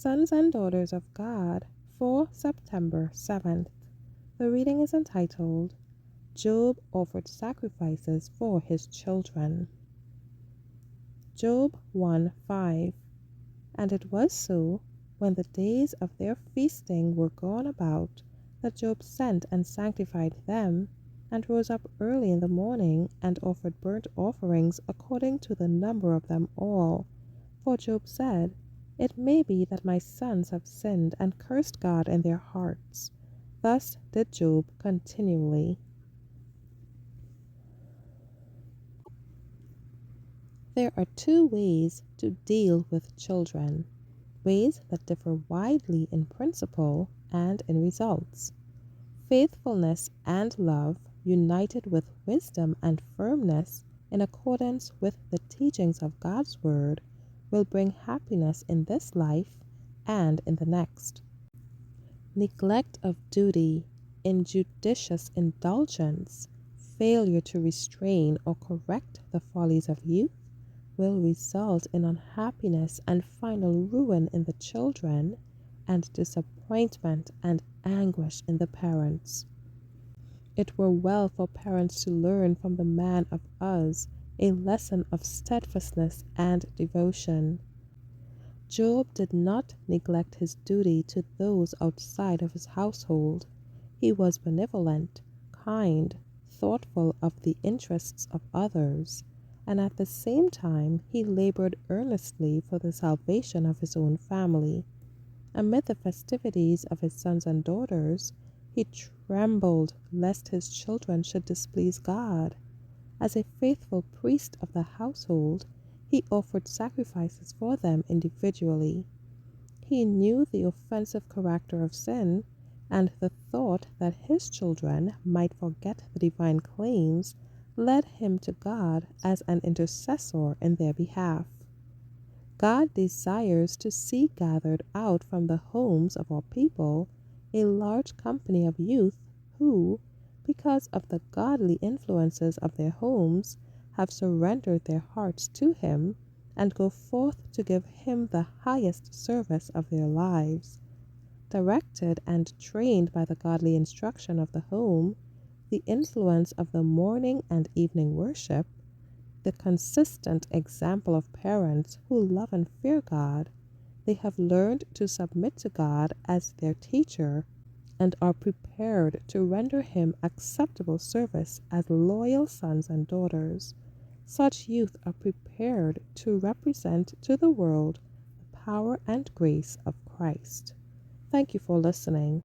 Sons and Daughters of God for September 7th. The reading is entitled, Job Offered Sacrifices for His Children. Job 1:5. And it was so, when the days of their feasting were gone about, that Job sent and sanctified them, and rose up early in the morning, and offered burnt offerings according to the number of them all. For Job said, It may be that my sons have sinned and cursed God in their hearts. Thus did Job continually. There are two ways to deal with children, ways that differ widely in principle and in results. Faithfulness and love, united with wisdom and firmness in accordance with the teachings of God's Word, will bring happiness in this life and in the next. Neglect of duty, injudicious indulgence, failure to restrain or correct the follies of youth will result in unhappiness and final ruin in the children, and disappointment and anguish in the parents. It were well for parents to learn from the man of Uz a lesson of steadfastness and devotion. Job did not neglect his duty to those outside of his household. He was benevolent, kind, thoughtful of the interests of others, and at the same time he labored earnestly for the salvation of his own family. Amid the festivities of his sons and daughters, he trembled lest his children should displease God. As a faithful priest of the household, he offered sacrifices for them individually. He knew the offensive character of sin, and the thought that his children might forget the divine claims led him to God as an intercessor in their behalf. God desires to see gathered out from the homes of our people a large company of youth who, because of the godly influences of their homes, have surrendered their hearts to Him and go forth to give Him the highest service of their lives. Directed and trained by the godly instruction of the home, the influence of the morning and evening worship, the consistent example of parents who love and fear God, they have learned to submit to God as their teacher and are prepared to render Him acceptable service as loyal sons and daughters. Such youth are prepared to represent to the world the power and grace of Christ. Thank you for listening.